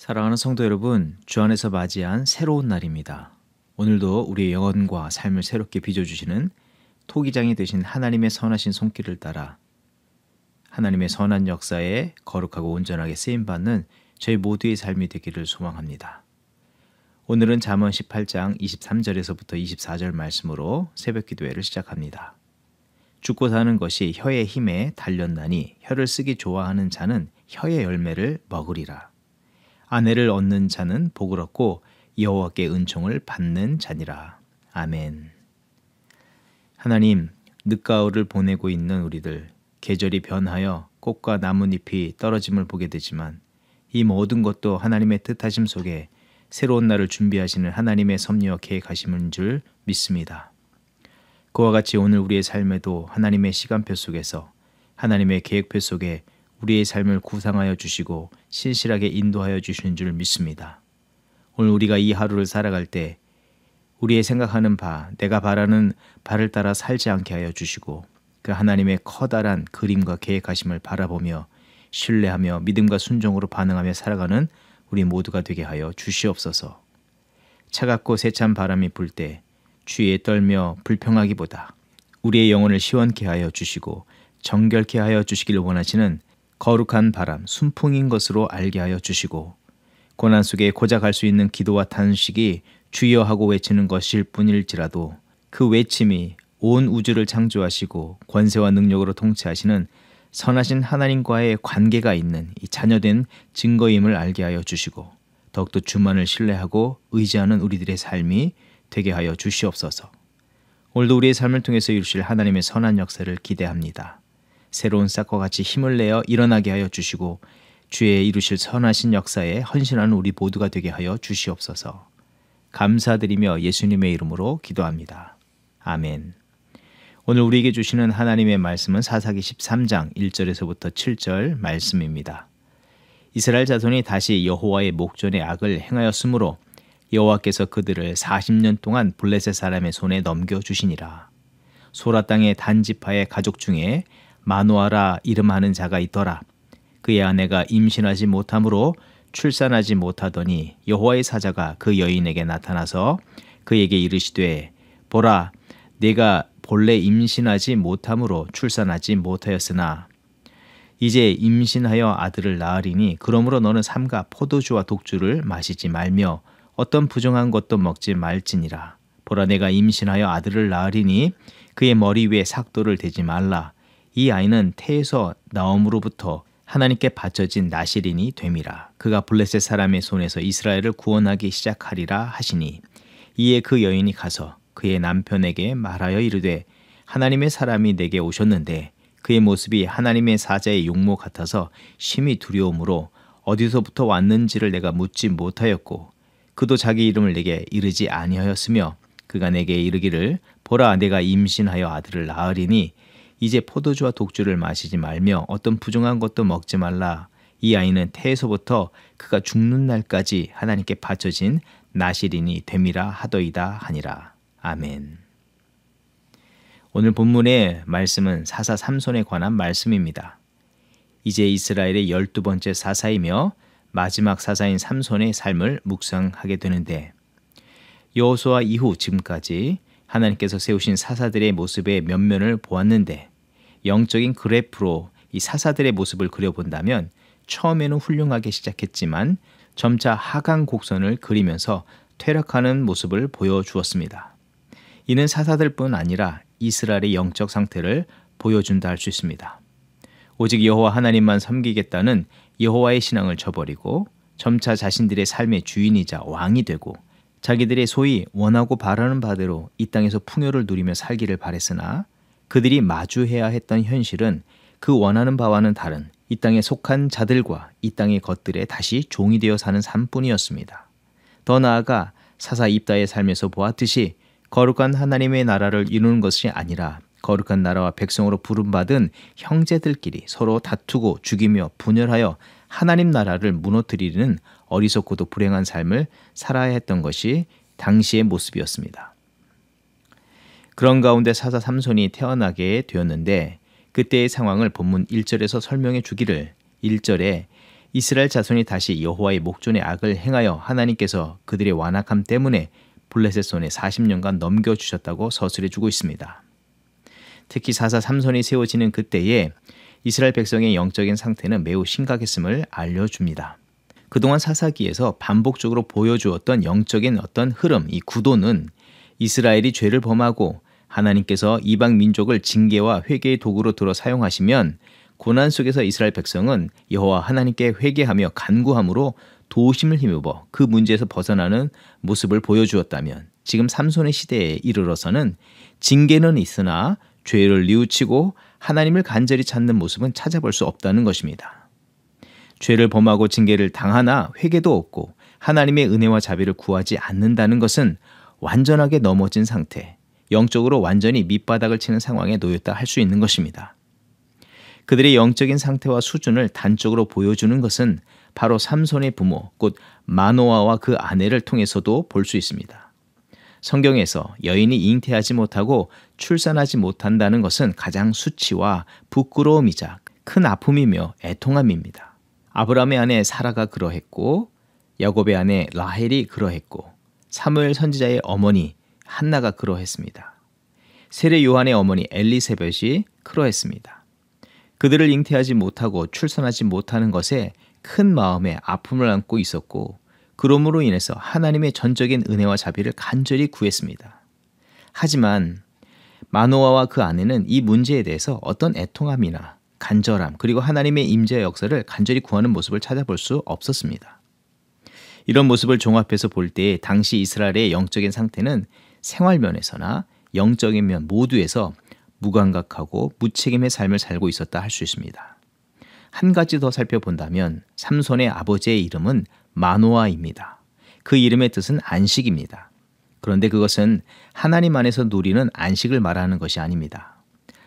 사랑하는 성도 여러분, 주 안에서 맞이한 새로운 날입니다. 오늘도 우리의 영혼과 삶을 새롭게 빚어주시는 토기장이 되신 하나님의 선하신 손길을 따라 하나님의 선한 역사에 거룩하고 온전하게 쓰임받는 저희 모두의 삶이 되기를 소망합니다. 오늘은 잠언 18장 23절에서부터 24절 말씀으로 새벽 기도회를 시작합니다. 죽고 사는 것이 혀의 힘에 달렸나니 혀를 쓰기 좋아하는 자는 혀의 열매를 먹으리라. 아내를 얻는 자는 복을 얻고 여호와께 은총을 받는 자니라. 아멘. 하나님, 늦가을을 보내고 있는 우리들, 계절이 변하여 꽃과 나뭇잎이 떨어짐을 보게 되지만 이 모든 것도 하나님의 뜻하심 속에 새로운 날을 준비하시는 하나님의 섭리와 계획하심인 줄 믿습니다. 그와 같이 오늘 우리의 삶에도 하나님의 시간표 속에서 하나님의 계획표 속에 우리의 삶을 구상하여 주시고 신실하게 인도하여 주시는 줄 믿습니다. 오늘 우리가 이 하루를 살아갈 때 우리의 생각하는 바, 내가 바라는 바를 따라 살지 않게 하여 주시고 그 하나님의 커다란 그림과 계획하심을 바라보며 신뢰하며 믿음과 순종으로 반응하며 살아가는 우리 모두가 되게 하여 주시옵소서. 차갑고 세찬 바람이 불 때 추위에 떨며 불평하기보다 우리의 영혼을 시원케 하여 주시고 정결케 하여 주시기를 원하시는 거룩한 바람, 순풍인 것으로 알게 하여 주시고 고난 속에 고작 할 수 있는 기도와 탄식이 주여 하고 외치는 것일 뿐일지라도 그 외침이 온 우주를 창조하시고 권세와 능력으로 통치하시는 선하신 하나님과의 관계가 있는 이 자녀된 증거임을 알게 하여 주시고 더욱더 주만을 신뢰하고 의지하는 우리들의 삶이 되게 하여 주시옵소서. 오늘도 우리의 삶을 통해서 이루실 하나님의 선한 역사를 기대합니다. 새로운 싹과 같이 힘을 내어 일어나게 하여 주시고 주의 이루실 선하신 역사에 헌신하는 우리 모두가 되게 하여 주시옵소서. 감사드리며 예수님의 이름으로 기도합니다. 아멘. 오늘 우리에게 주시는 하나님의 말씀은 사사기 13장 1절에서부터 7절 말씀입니다. 이스라엘 자손이 다시 여호와의 목전에 악을 행하였으므로 여호와께서 그들을 40년 동안 블레셋 사람의 손에 넘겨주시니라. 소라 땅의 단지파의 가족 중에 마노아라 이름하는 자가 있더라. 그의 아내가 임신하지 못하므로 출산하지 못하더니 여호와의 사자가 그 여인에게 나타나서 그에게 이르시되 보라, 네가 본래 임신하지 못하므로 출산하지 못하였으나 이제 임신하여 아들을 낳으리니 그러므로 너는 삼가 포도주와 독주를 마시지 말며 어떤 부정한 것도 먹지 말지니라. 보라, 내가 임신하여 아들을 낳으리니 그의 머리 위에 삭도를 대지 말라. 이 아이는 태에서 나옴으로부터 하나님께 바쳐진 나실인이 됨이라. 그가 블레셋 사람의 손에서 이스라엘을 구원하기 시작하리라 하시니 이에 그 여인이 가서 그의 남편에게 말하여 이르되 하나님의 사람이 내게 오셨는데 그의 모습이 하나님의 사자의 용모 같아서 심히 두려움으로 어디서부터 왔는지를 내가 묻지 못하였고 그도 자기 이름을 내게 이르지 아니하였으며 그가 내게 이르기를 보라, 내가 임신하여 아들을 낳으리니 이제 포도주와 독주를 마시지 말며 어떤 부정한 것도 먹지 말라. 이 아이는 태에서부터 그가 죽는 날까지 하나님께 바쳐진 나실인이 됨이라 하더이다 하니라. 아멘. 오늘 본문의 말씀은 사사 삼손에 관한 말씀입니다. 이제 이스라엘의 12번째 사사이며 마지막 사사인 삼손의 삶을 묵상하게 되는데 여호수아 이후 지금까지 하나님께서 세우신 사사들의 모습의 면면을 보았는데 영적인 그래프로 이 사사들의 모습을 그려본다면 처음에는 훌륭하게 시작했지만 점차 하강 곡선을 그리면서 퇴락하는 모습을 보여주었습니다. 이는 사사들뿐 아니라 이스라엘의 영적 상태를 보여준다 할 수 있습니다. 오직 여호와 하나님만 섬기겠다는 여호와의 신앙을 저버리고 점차 자신들의 삶의 주인이자 왕이 되고 자기들의 소위 원하고 바라는 바대로 이 땅에서 풍요를 누리며 살기를 바랬으나 그들이 마주해야 했던 현실은 그 원하는 바와는 다른 이 땅에 속한 자들과 이 땅의 것들에 다시 종이 되어 사는 삶뿐이었습니다. 더 나아가 사사 입다의 삶에서 보았듯이 거룩한 하나님의 나라를 이루는 것이 아니라 거룩한 나라와 백성으로 부름받은 형제들끼리 서로 다투고 죽이며 분열하여 하나님 나라를 무너뜨리는 어리석고도 불행한 삶을 살아야 했던 것이 당시의 모습이었습니다. 그런 가운데 사사 삼손이 태어나게 되었는데 그때의 상황을 본문 1절에서 설명해 주기를 1절에 이스라엘 자손이 다시 여호와의 목전에 악을 행하여 하나님께서 그들의 완악함 때문에 블레셋 손에 40년간 넘겨주셨다고 서술해주고 있습니다. 특히 사사 삼손이 세워지는 그때에 이스라엘 백성의 영적인 상태는 매우 심각했음을 알려줍니다. 그동안 사사기에서 반복적으로 보여주었던 영적인 어떤 흐름, 이 구도는 이스라엘이 죄를 범하고 하나님께서 이방 민족을 징계와 회개의 도구로 들어 사용하시면 고난 속에서 이스라엘 백성은 여호와 하나님께 회개하며 간구함으로 도우심을 힘입어 그 문제에서 벗어나는 모습을 보여주었다면, 지금 삼손의 시대에 이르러서는 징계는 있으나 죄를 뉘우치고 하나님을 간절히 찾는 모습은 찾아볼 수 없다는 것입니다. 죄를 범하고 징계를 당하나 회개도 없고 하나님의 은혜와 자비를 구하지 않는다는 것은 완전하게 넘어진 상태, 영적으로 완전히 밑바닥을 치는 상황에 놓였다 할 수 있는 것입니다. 그들의 영적인 상태와 수준을 단적으로 보여주는 것은 바로 삼손의 부모, 곧 마노아와 그 아내를 통해서도 볼 수 있습니다. 성경에서 여인이 잉태하지 못하고 출산하지 못한다는 것은 가장 수치와 부끄러움이자 큰 아픔이며 애통함입니다. 아브라함의 아내 사라가 그러했고, 야곱의 아내 라헬이 그러했고, 사무엘 선지자의 어머니 한나가 그러했습니다. 세례 요한의 어머니 엘리세벳이 그러했습니다. 그들을 잉태하지 못하고 출산하지 못하는 것에 큰 마음의 아픔을 안고 있었고, 그러므로 인해서 하나님의 전적인 은혜와 자비를 간절히 구했습니다. 하지만 마노아와 그 아내는 이 문제에 대해서 어떤 애통함이나 간절함, 그리고 하나님의 임재의 역사를 간절히 구하는 모습을 찾아볼 수 없었습니다. 이런 모습을 종합해서 볼 때 당시 이스라엘의 영적인 상태는 생활면에서나 영적인 면 모두에서 무감각하고 무책임의 삶을 살고 있었다 할 수 있습니다. 한 가지 더 살펴본다면 삼손의 아버지의 이름은 마노아입니다. 그 이름의 뜻은 안식입니다. 그런데 그것은 하나님 안에서 누리는 안식을 말하는 것이 아닙니다.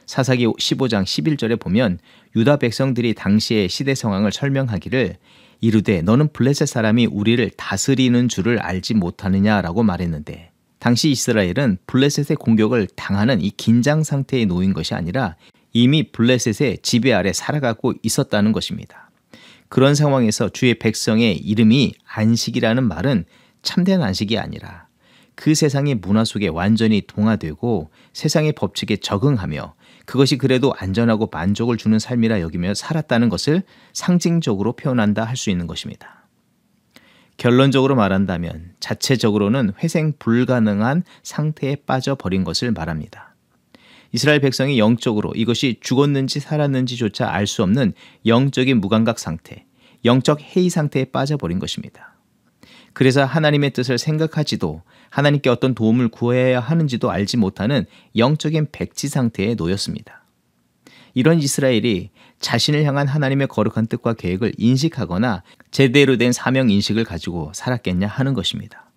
사사기 15장 11절에 보면 유다 백성들이 당시의 시대 상황을 설명하기를 이르되 너는 블레셋 사람이 우리를 다스리는 줄을 알지 못하느냐라고 말했는데, 당시 이스라엘은 블레셋의 공격을 당하는 이 긴장 상태에 놓인 것이 아니라 이미 블레셋의 지배 아래 살아가고 있었다는 것입니다. 그런 상황에서 주의 백성의 이름이 안식이라는 말은 참된 안식이 아니라 그 세상의 문화 속에 완전히 동화되고 세상의 법칙에 적응하며 그것이 그래도 안전하고 만족을 주는 삶이라 여기며 살았다는 것을 상징적으로 표현한다 할 수 있는 것입니다. 결론적으로 말한다면 자체적으로는 회생 불가능한 상태에 빠져버린 것을 말합니다. 이스라엘 백성이 영적으로 이것이 죽었는지 살았는지조차 알 수 없는 영적인 무감각 상태, 영적 해이 상태에 빠져버린 것입니다. 그래서 하나님의 뜻을 생각하지도 하나님께 어떤 도움을 구해야 하는지도 알지 못하는 영적인 백지 상태에 놓였습니다. 이런 이스라엘이 자신을 향한 하나님의 거룩한 뜻과 계획을 인식하거나 제대로 된 사명 인식을 가지고 살았겠냐 하는 것입니다.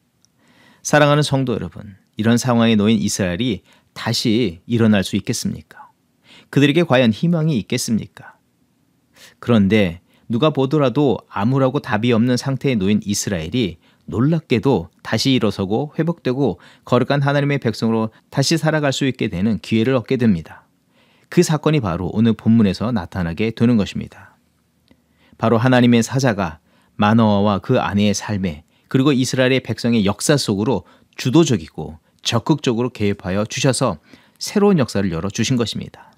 사랑하는 성도 여러분, 이런 상황에 놓인 이스라엘이 다시 일어날 수 있겠습니까? 그들에게 과연 희망이 있겠습니까? 그런데 누가 보더라도 아무라고 답이 없는 상태에 놓인 이스라엘이 놀랍게도 다시 일어서고 회복되고 거룩한 하나님의 백성으로 다시 살아갈 수 있게 되는 기회를 얻게 됩니다. 그 사건이 바로 오늘 본문에서 나타나게 되는 것입니다. 바로 하나님의 사자가 마노아와 그 아내의 삶에, 그리고 이스라엘의 백성의 역사 속으로 주도적이고 적극적으로 개입하여 주셔서 새로운 역사를 열어주신 것입니다.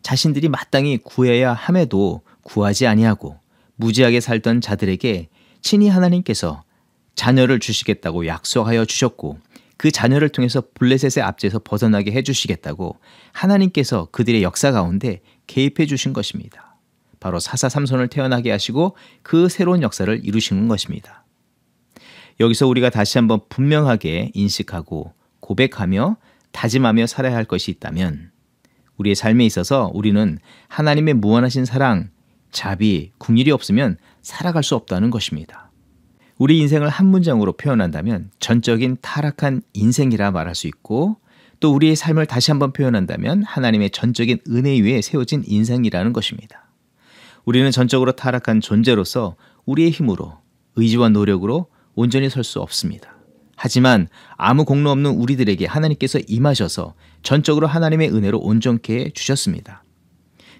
자신들이 마땅히 구해야 함에도 구하지 아니하고 무지하게 살던 자들에게 친히 하나님께서 자녀를 주시겠다고 약속하여 주셨고, 그 자녀를 통해서 블레셋의 압제에서 벗어나게 해주시겠다고 하나님께서 그들의 역사 가운데 개입해 주신 것입니다. 바로 사사 삼손을 태어나게 하시고 그 새로운 역사를 이루시는 것입니다. 여기서 우리가 다시 한번 분명하게 인식하고 고백하며 다짐하며 살아야 할 것이 있다면, 우리의 삶에 있어서 우리는 하나님의 무한하신 사랑, 자비, 긍휼이 없으면 살아갈 수 없다는 것입니다. 우리 인생을 한 문장으로 표현한다면 전적인 타락한 인생이라 말할 수 있고, 또 우리의 삶을 다시 한번 표현한다면 하나님의 전적인 은혜 위에 세워진 인생이라는 것입니다. 우리는 전적으로 타락한 존재로서 우리의 힘으로, 의지와 노력으로 온전히 설 수 없습니다. 하지만 아무 공로 없는 우리들에게 하나님께서 임하셔서 전적으로 하나님의 은혜로 온전케 해주셨습니다.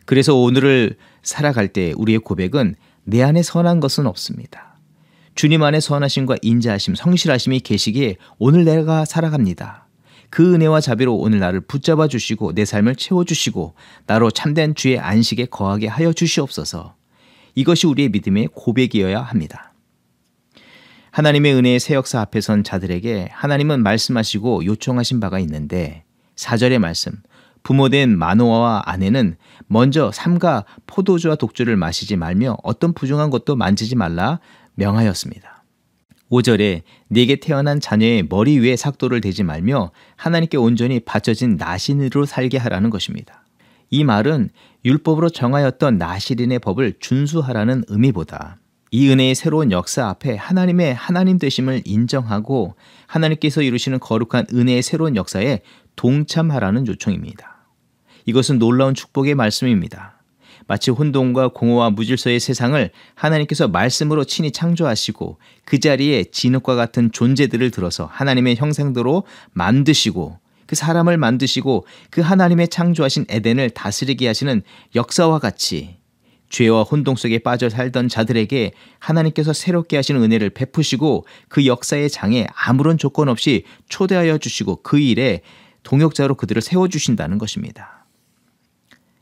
그래서 오늘을 살아갈 때 우리의 고백은 내 안에 선한 것은 없습니다. 주님 안에 선하심과 인자하심, 성실하심이 계시기에 오늘 내가 살아갑니다. 그 은혜와 자비로 오늘 나를 붙잡아 주시고 내 삶을 채워주시고 나로 참된 주의 안식에 거하게 하여 주시옵소서. 이것이 우리의 믿음의 고백이어야 합니다. 하나님의 은혜의 새 역사 앞에 선 자들에게 하나님은 말씀하시고 요청하신 바가 있는데 4절의 말씀, 부모된 마노아와 아내는 먼저 삼가 포도주와 독주를 마시지 말며 어떤 부정한 것도 만지지 말라 명하였습니다. 5절에 네게 태어난 자녀의 머리 위에 삭도를 대지 말며 하나님께 온전히 바쳐진 나신으로 살게 하라는 것입니다. 이 말은 율법으로 정하였던 나실인의 법을 준수하라는 의미보다 이 은혜의 새로운 역사 앞에 하나님의 하나님 되심을 인정하고 하나님께서 이루시는 거룩한 은혜의 새로운 역사에 동참하라는 요청입니다. 이것은 놀라운 축복의 말씀입니다. 마치 혼돈과 공허와 무질서의 세상을 하나님께서 말씀으로 친히 창조하시고 그 자리에 진흙과 같은 존재들을 들어서 하나님의 형상대로 만드시고 그 사람을 만드시고 그 하나님의 창조하신 에덴을 다스리게 하시는 역사와 같이 죄와 혼동 속에 빠져 살던 자들에게 하나님께서 새롭게 하시는 은혜를 베푸시고 그 역사의 장에 아무런 조건 없이 초대하여 주시고 그 일에 동역자로 그들을 세워주신다는 것입니다.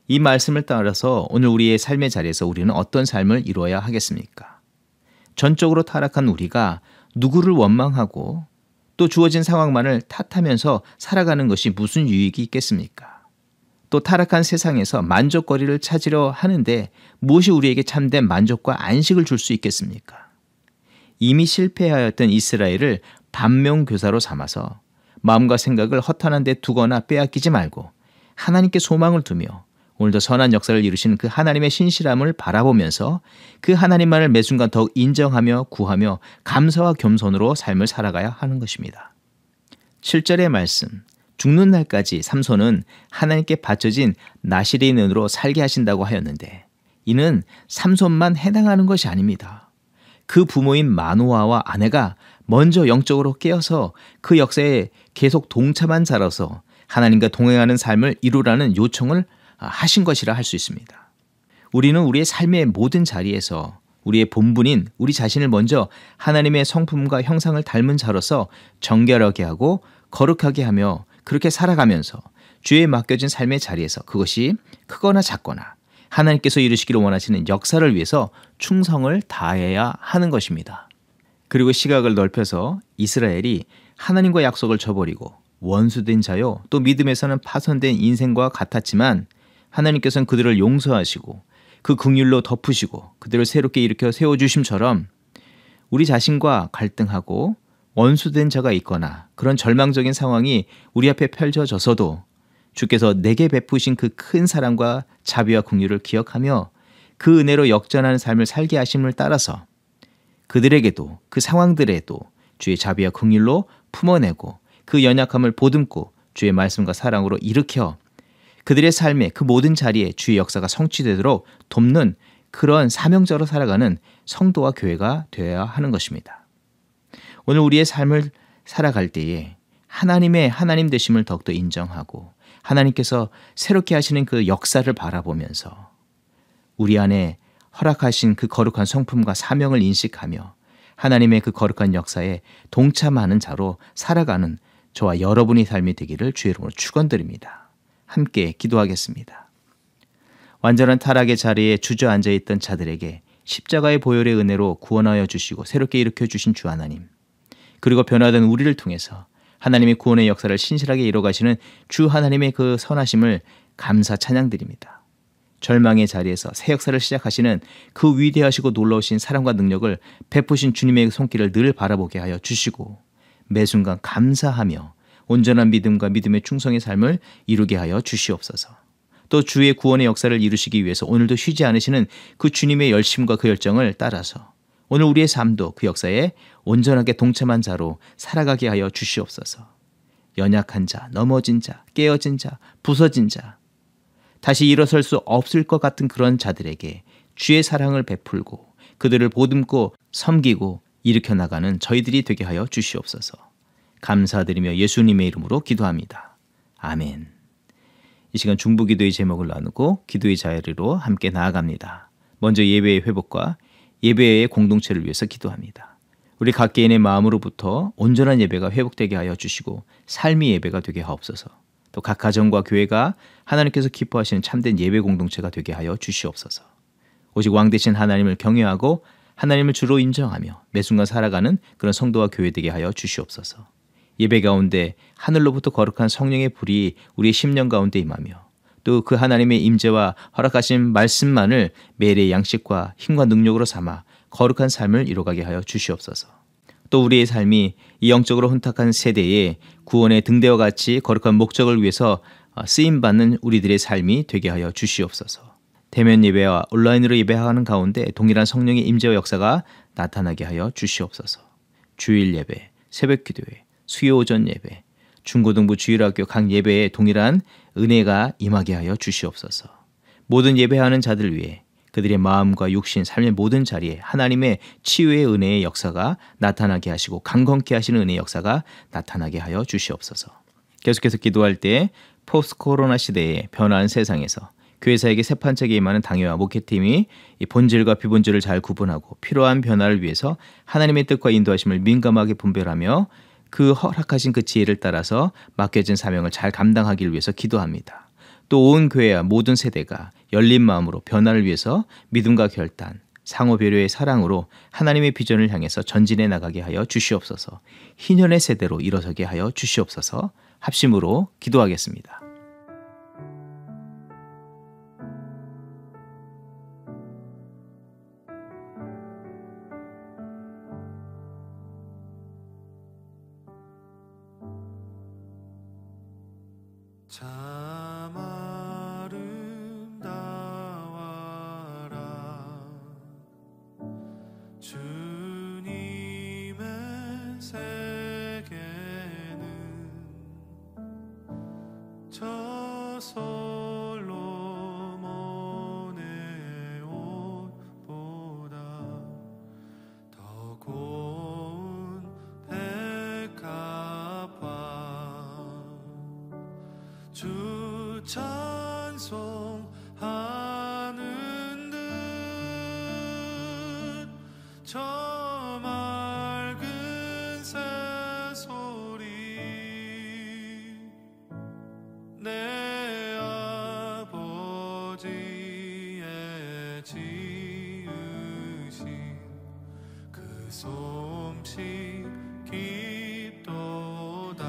이 말씀을 따라서 오늘 우리의 삶의 자리에서 우리는 어떤 삶을 이루어야 하겠습니까? 전적으로 타락한 우리가 누구를 원망하고 또 주어진 상황만을 탓하면서 살아가는 것이 무슨 유익이 있겠습니까? 또 타락한 세상에서 만족거리를 찾으려 하는데 무엇이 우리에게 참된 만족과 안식을 줄 수 있겠습니까? 이미 실패하였던 이스라엘을 반면교사로 삼아서 마음과 생각을 허탄한 데 두거나 빼앗기지 말고 하나님께 소망을 두며 오늘도 선한 역사를 이루시는 그 하나님의 신실함을 바라보면서 그 하나님만을 매 순간 더욱 인정하며 구하며 감사와 겸손으로 삶을 살아가야 하는 것입니다. 7절의 말씀, 죽는 날까지 삼손은 하나님께 바쳐진 나실의 눈으로 살게 하신다고 하였는데 이는 삼손만 해당하는 것이 아닙니다. 그 부모인 마노아와 아내가 먼저 영적으로 깨어서 그 역사에 계속 동참한 자로서 하나님과 동행하는 삶을 이루라는 요청을 하신 것이라 할 수 있습니다. 우리는 우리의 삶의 모든 자리에서 우리의 본분인 우리 자신을 먼저 하나님의 성품과 형상을 닮은 자로서 정결하게 하고 거룩하게 하며 그렇게 살아가면서 주에 맡겨진 삶의 자리에서 그것이 크거나 작거나 하나님께서 이루시기를 원하시는 역사를 위해서 충성을 다해야 하는 것입니다. 그리고 시각을 넓혀서 이스라엘이 하나님과 약속을 저버리고 원수된 자요 또 믿음에서는 파손된 인생과 같았지만 하나님께서는 그들을 용서하시고 그 긍휼로 덮으시고 그들을 새롭게 일으켜 세워주심처럼 우리 자신과 갈등하고 원수된 자가 있거나 그런 절망적인 상황이 우리 앞에 펼쳐져서도 주께서 내게 베푸신 그 큰 사랑과 자비와 긍휼을 기억하며 그 은혜로 역전하는 삶을 살게 하심을 따라서 그들에게도 그 상황들에도 주의 자비와 긍휼로 품어내고 그 연약함을 보듬고 주의 말씀과 사랑으로 일으켜 그들의 삶의 그 모든 자리에 주의 역사가 성취되도록 돕는 그런 사명자로 살아가는 성도와 교회가 되어야 하는 것입니다. 오늘 우리의 삶을 살아갈 때에 하나님의 하나님 되심을 더욱더 인정하고 하나님께서 새롭게 하시는 그 역사를 바라보면서 우리 안에 허락하신 그 거룩한 성품과 사명을 인식하며 하나님의 그 거룩한 역사에 동참하는 자로 살아가는 저와 여러분의 삶이 되기를 주의 이름으로 축원드립니다. 함께 기도하겠습니다. 완전한 타락의 자리에 주저앉아 있던 자들에게 십자가의 보혈의 은혜로 구원하여 주시고 새롭게 일으켜 주신 주 하나님, 그리고 변화된 우리를 통해서 하나님의 구원의 역사를 신실하게 이뤄가시는 주 하나님의 그 선하심을 감사 찬양드립니다. 절망의 자리에서 새 역사를 시작하시는 그 위대하시고 놀라우신 사랑과 능력을 베푸신 주님의 손길을 늘 바라보게 하여 주시고 매 순간 감사하며 온전한 믿음과 믿음의 충성의 삶을 이루게 하여 주시옵소서. 또 주의 구원의 역사를 이루시기 위해서 오늘도 쉬지 않으시는 그 주님의 열심과 그 열정을 따라서 오늘 우리의 삶도 그 역사에 온전하게 동참한 자로 살아가게 하여 주시옵소서. 연약한 자, 넘어진 자, 깨어진 자, 부서진 자, 다시 일어설 수 없을 것 같은 그런 자들에게 주의 사랑을 베풀고 그들을 보듬고 섬기고 일으켜 나가는 저희들이 되게 하여 주시옵소서. 감사드리며 예수님의 이름으로 기도합니다. 아멘. 이 시간 중보기도의 제목을 나누고 기도의 자리로 함께 나아갑니다. 먼저 예배의 회복과 예배의 공동체를 위해서 기도합니다. 우리 각 개인의 마음으로부터 온전한 예배가 회복되게 하여 주시고 삶의 예배가 되게 하옵소서. 또 각 가정과 교회가 하나님께서 기뻐하시는 참된 예배 공동체가 되게 하여 주시옵소서. 오직 왕 되신 하나님을 경외하고 하나님을 주로 인정하며 매 순간 살아가는 그런 성도와 교회 되게 하여 주시옵소서. 예배 가운데 하늘로부터 거룩한 성령의 불이 우리의 심령 가운데 임하며 또 그 하나님의 임재와 허락하신 말씀만을 매일의 양식과 힘과 능력으로 삼아 거룩한 삶을 이뤄가게 하여 주시옵소서. 또 우리의 삶이 이 영적으로 혼탁한 세대에 구원의 등대와 같이 거룩한 목적을 위해서 쓰임받는 우리들의 삶이 되게 하여 주시옵소서. 대면 예배와 온라인으로 예배하는 가운데 동일한 성령의 임재와 역사가 나타나게 하여 주시옵소서. 주일 예배, 새벽 기도회, 수요 오전 예배, 중고등부 주일학교 각 예배에 동일한 은혜가 임하게 하여 주시옵소서. 모든 예배하는 자들 위해 그들의 마음과 육신, 삶의 모든 자리에 하나님의 치유의 은혜의 역사가 나타나게 하시고 강건케 하시는 은혜의 역사가 나타나게 하여 주시옵소서. 계속해서 기도할 때 포스트 코로나 시대에 변화한 세상에서 교회사에게 세판차게 임하는 당회와 목회팀이 이 본질과 비본질을 잘 구분하고 필요한 변화를 위해서 하나님의 뜻과 인도하심을 민감하게 분별하며 그 허락하신 그 지혜를 따라서 맡겨진 사명을 잘 감당하기 위해서 기도합니다. 또 온 교회와 모든 세대가 열린 마음으로 변화를 위해서 믿음과 결단, 상호 배려의 사랑으로 하나님의 비전을 향해서 전진해 나가게 하여 주시옵소서. 희년의 세대로 일어서게 하여 주시옵소서. 합심으로 기도하겠습니다. 참 아름다워라 주님의 세계는 솔로몬의 옷보다 더 고운 백합화 주 찬송하는 듯 저 맑은 새소리 내 아버지의 지으신 그 솜씨 깊도다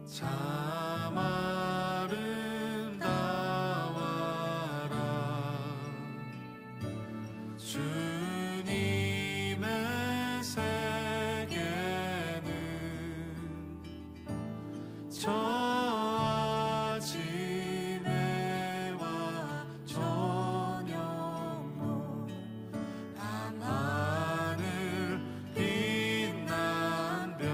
참 아름다워라 주님의 세계는 저 아침에와 저녁로 밤하늘 빛난 별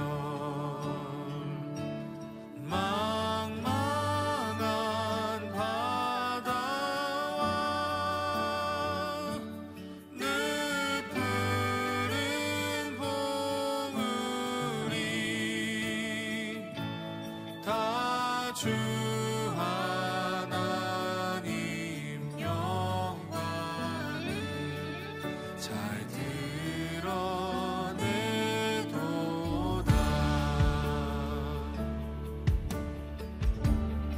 망망한 바다와 늘 푸른 봉우리 다 주 하나님 영광을 잘 드러내도다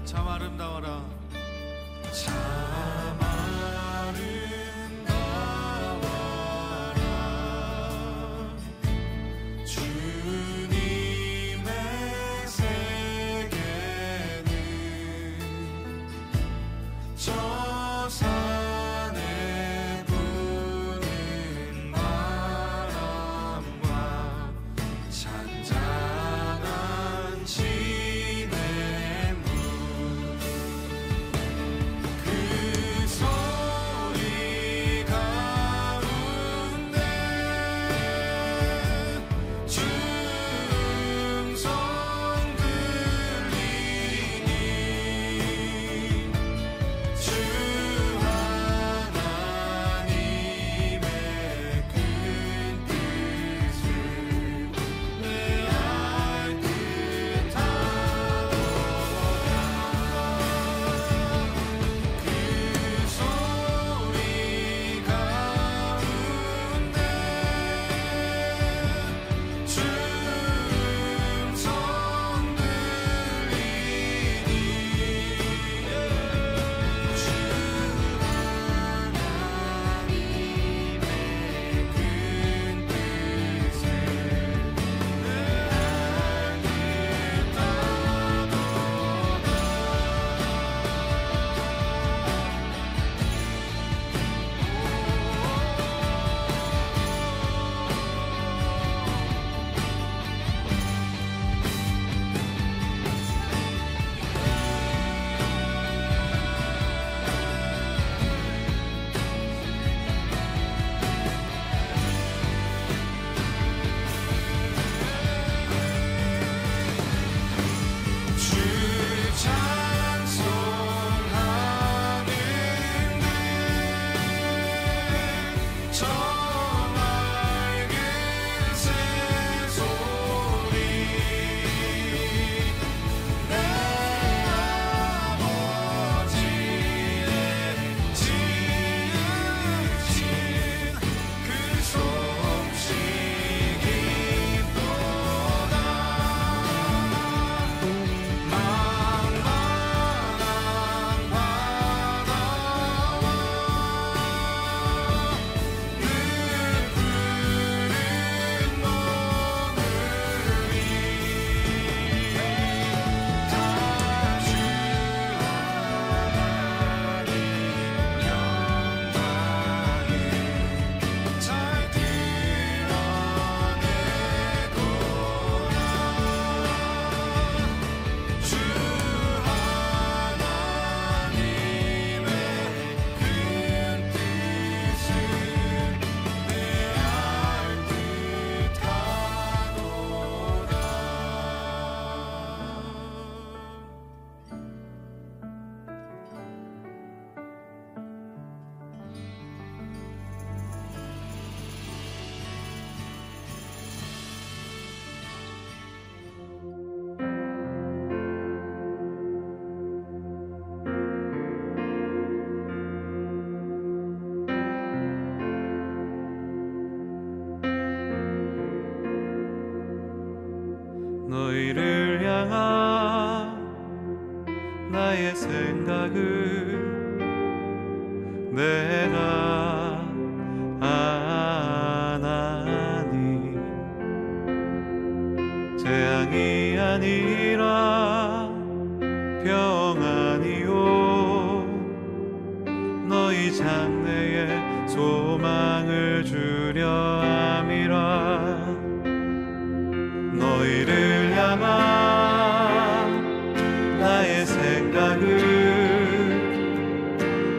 참 아름다워라 참 아름다워라 주님의 세계는 내가 아나니 재앙이 아니라 평안이요 너희 장래에 소망을 주려 함이라 너희를 향한 나의 생각을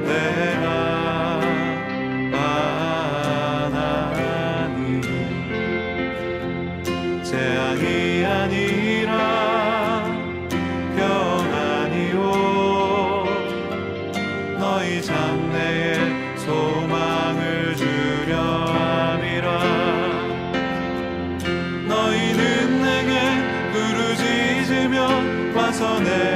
내가 아나니 재앙이 아니라 평안이요 너희 장래에 소망을 주려 함이라 너희는 내게 부르짖으며 와서 내